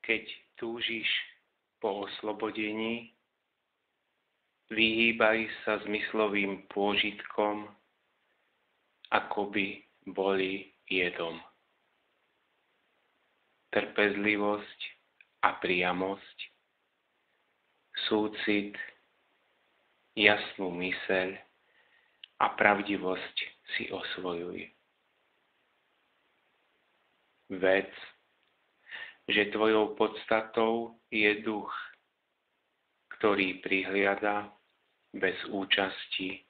Keď túžiš po oslobodení, vyhýbaj sa zmyslovým pôžitkom, ako by boli jedom. Trpezlivosť a priamosť, súcit, jasnú myseľ a pravdivosť si osvojuj. Vec, že tvojou podstatou je duch, ktorý prihliada bez účasti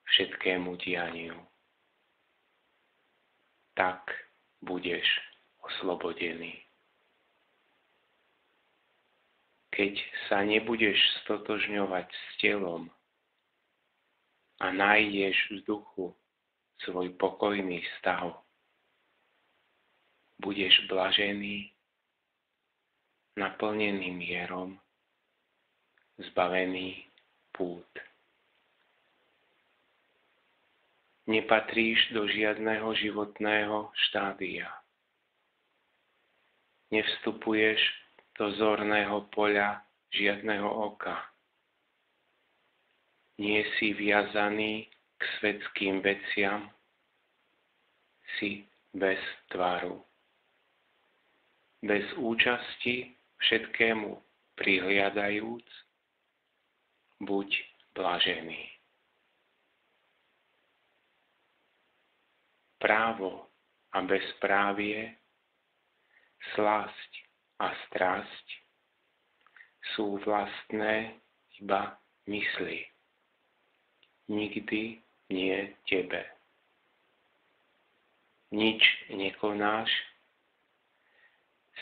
všetkému dianiu. Tak budeš oslobodený. Keď sa nebudeš stotožňovať s telom a nájdeš v duchu svoj pokojný stav, budeš blažený, naplnený mierom, zbavený pút. Nepatríš do žiadneho životného štádia. Nevstupuješ do zorného poľa žiadneho oka. Nie si viazaný k svetským veciam, si bez tvaru. Bez účasti všetkému prihliadajúc, buď blažený. Právo a bezprávie, slasť a strasť sú vlastné iba mysli, nikdy nie tebe. Nič nekonáš,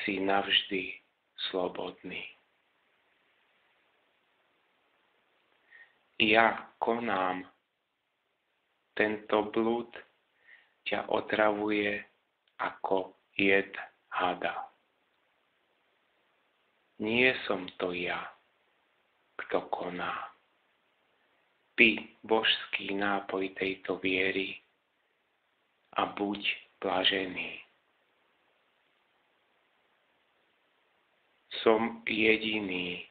si navždy slobodný. Ja konám. Tento blud ťa otravuje ako jed hada. Nie som to ja, kto koná. Pí božský nápoj tejto viery a buď blažený. Som jediný,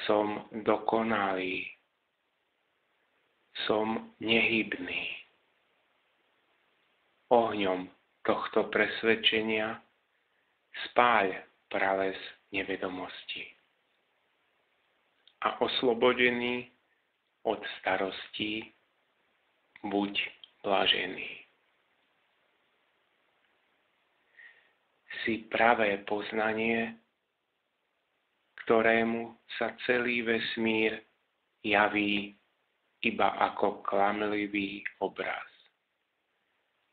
som dokonalý, som nehybný. Ohňom tohto presvedčenia spáľ prales nevedomosti a oslobodený od starostí buď blažený. Si pravé poznanie, ktorému sa celý vesmír javí iba ako klamlivý obraz.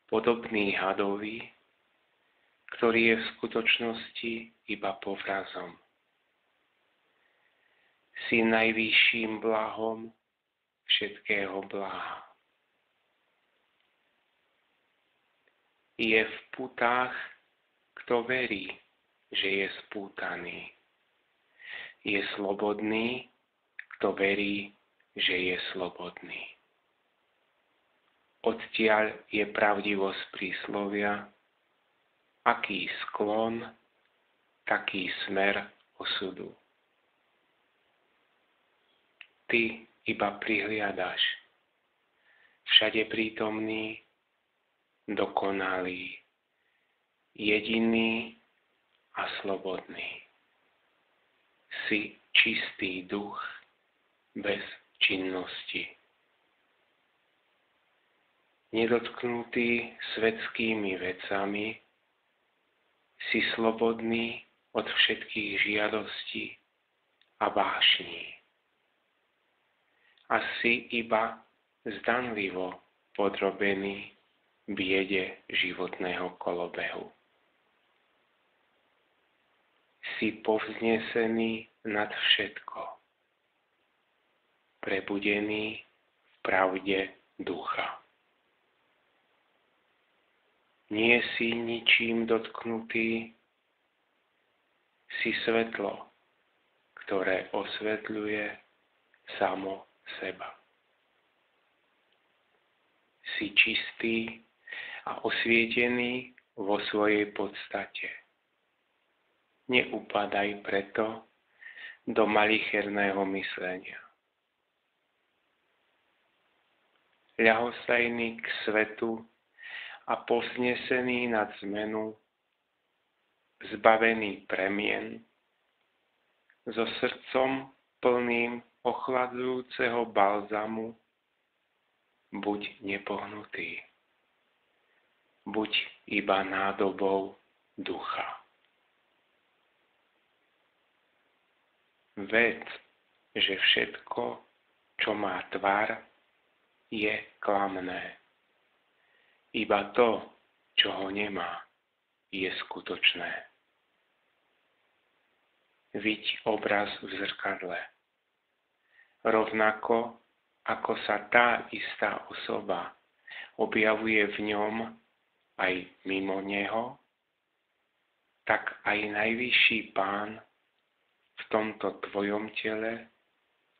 Podobný hadovi, ktorý je v skutočnosti iba povrazom. Si najvyšším blahom všetkého blaha. Je v putách, kto verí, že je spútaný. Je slobodný, kto verí, že je slobodný. Odtiaľ je pravdivosť príslovia, aký sklon, taký smer osudu. Ty iba prihliadaš, všade prítomný, dokonalý, jediný a slobodný. Si čistý duch bez činnosti. Nedotknutý svetskými vecami, si slobodný od všetkých žiadostí a vášní. A si iba zdanlivo podrobený biede životného kolobehu. Si povznesený nad všetko, prebudený v pravde ducha. Nie si ničím dotknutý, si svetlo, ktoré osvetľuje samo seba. Si čistý a osvietený vo svojej podstate. neupadaj preto do malicherného myslenia. Ľahostajný k svetu a povznesený nad zmenu, zbavený premien, so srdcom plným ochladzujúceho balzamu, buď nepohnutý, buď iba nádobou ducha. Ved, že všetko, čo má tvar, je klamné. Iba to, čo ho nemá, je skutočné. Viď obraz v zrkadle. Rovnako, ako sa tá istá osoba objavuje v ňom aj mimo neho, tak aj najvyšší Pán v tomto tvojom tele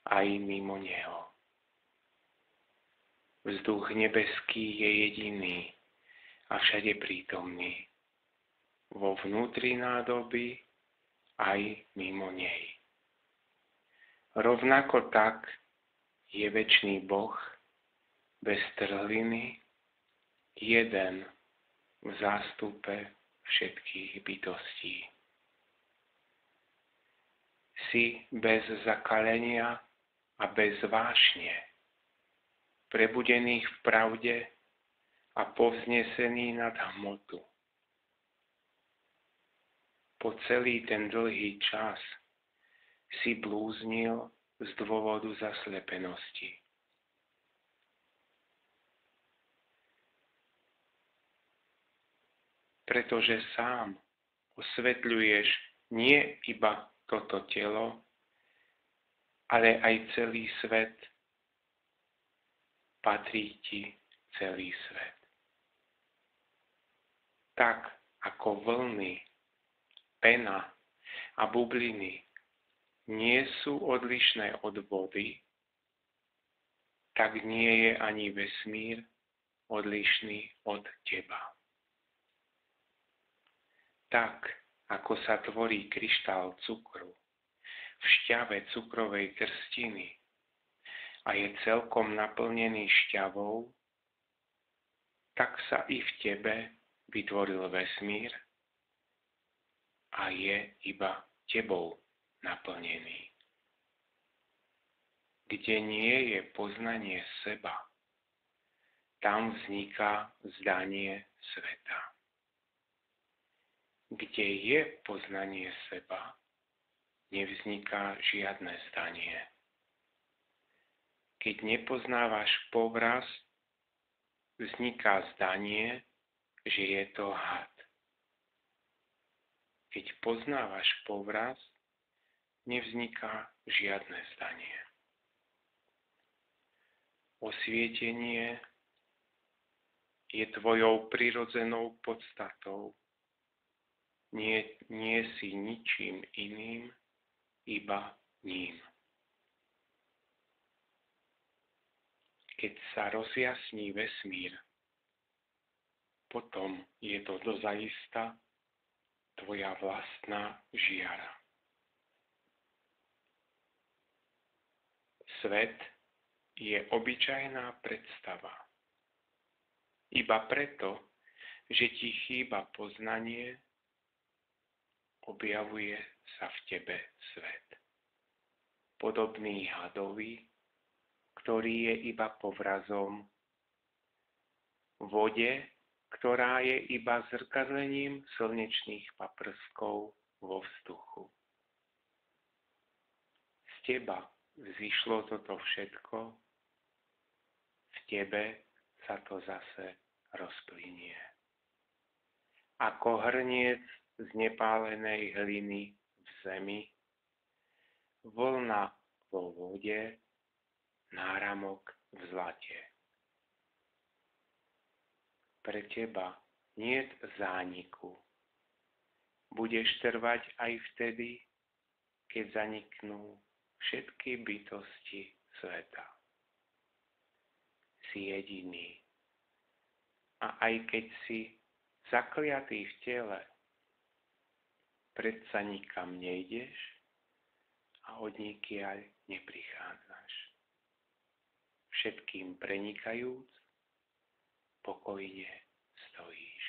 aj mimo neho. Vzduch nebeský je jediný a všade prítomný, vo vnútri nádoby aj mimo nej. Rovnako tak je večný Boh bez trhliny, jeden v zástupe všetkých bytostí. Si bez zakalenia a bez vášne, prebudených v pravde a povznesený nad hmotu. Po celý ten dlhý čas si blúznil z dôvodu zaslepenosti. Pretože sám osvetľuješ nie iba toto telo, ale aj celý svet, patrí ti celý svet. Tak ako vlny, pena a bubliny nie sú odlišné od vody, tak nie je ani vesmír odlišný od teba. Tak, ako sa tvorí kryštál cukru v šťave cukrovej trstiny a je celkom naplnený šťavou, tak sa i v tebe vytvoril vesmír a je iba tebou naplnený. Kde nie je poznanie seba, tam vzniká zdanie sveta. Kde je poznanie seba, nevzniká žiadne zdanie. Keď nepoznávaš povraz, vzniká zdanie, že je to had. Keď poznávaš povraz, nevzniká žiadne zdanie. Osvietenie je tvojou prirodzenou podstatou. Nie si ničím iným, iba ním. Keď sa rozjasní vesmír, potom je to dozaista tvoja vlastná žiara. Svet je obyčajná predstava. Iba preto, že ti chýba poznanie, objavuje sa v tebe svet. Podobný hadovi, ktorý je iba povrazom, vode, ktorá je iba zrkadlením slnečných paprskov vo vzduchu. Z teba vzýšlo toto všetko, v tebe sa to zase rozplynie. Ako hrniec z nepálenej hliny v zemi, vlna vo vode, náramok v zlate. Pre teba niet zániku. Budeš trvať aj vtedy, keď zaniknú všetky bytosti sveta. Si jediný. A aj keď si zakliatý v tele, predsa nikam nejdeš a odnikiaľ neprichádzaš. Všetkým prenikajúc, pokojne stojíš.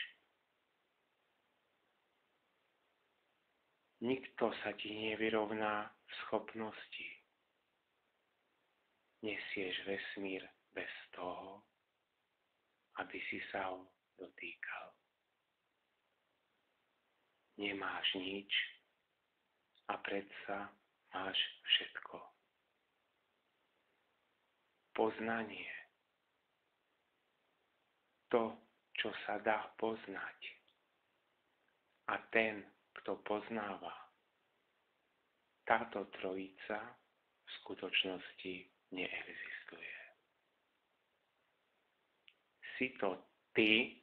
Nikto sa ti nevyrovná v schopnosti. Nesieš vesmír bez toho, aby si sa ho dotýkal. Nemáš nič a predsa máš všetko. Poznanie. To, čo sa dá poznať. A ten, kto poznáva. Táto trojica v skutočnosti neexistuje. Si to ty,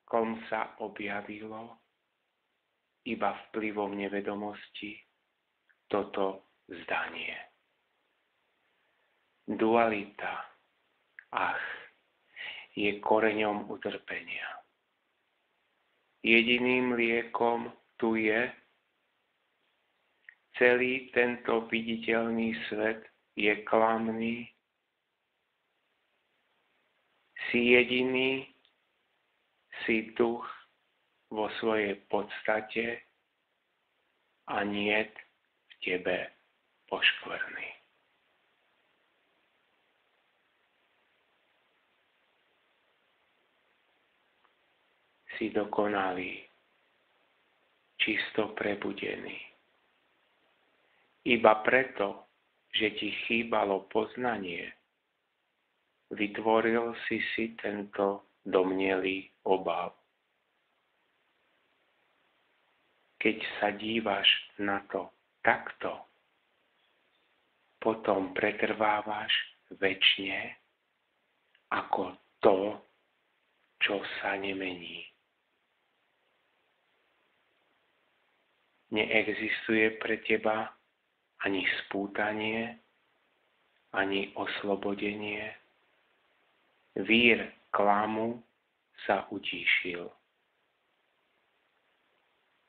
kom sa objavilo iba vplyvom nevedomosti toto zdanie. Dualita, je koreňom utrpenia. Jediným liekom tu je, celý tento viditeľný svet je klamný. Si jediný, si duch vo svojej podstate a niet v tebe poškvrny. Si dokonalý, čisto prebudený. Iba preto, že ti chýbalo poznanie, vytvoril si tento domnielý obav. Keď sa dívaš na to takto, potom pretrvávaš večne ako to, čo sa nemení. Neexistuje pre teba ani spútanie, ani oslobodenie. Vír klamu sa utíšil.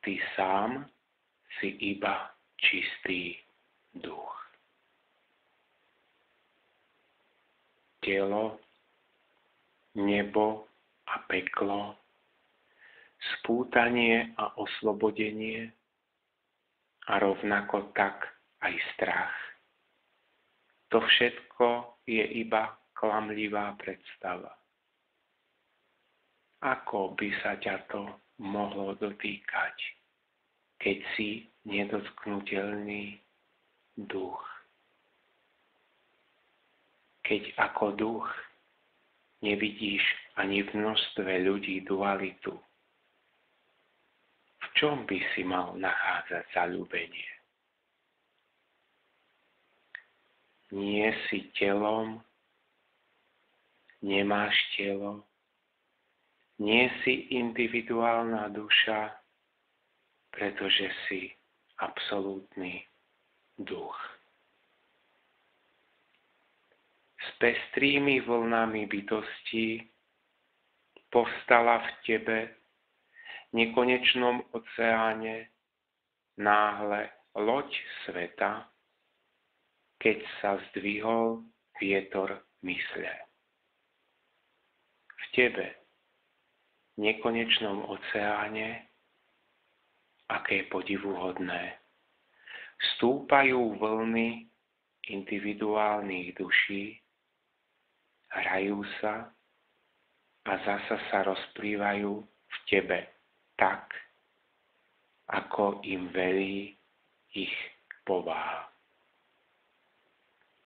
Ty sám si iba čistý duch. Telo, nebo a peklo, spútanie a oslobodenie, a rovnako tak aj strach. To všetko je iba klamlivá predstava. Ako by sa ťa to mohlo dotýkať, keď si nedotknuteľný duch? Keď ako duch nevidíš ani v množstve ľudí dualitu, v čom by si mal nachádzať zaľúbenie? Nie si telom, nemáš telo, nie si individuálna duša, pretože si absolútny duch. S pestrými vlnami bytosti povstala v tebe nekonečnom oceáne náhle loď sveta, keď sa zdvihol vietor mysle. V tebe, nekonečnom oceáne, aké podivuhodné, stúpajú vlny individuálnych duší, hrajú sa a zasa sa rozplývajú v tebe tak, ako im velí ich povaha.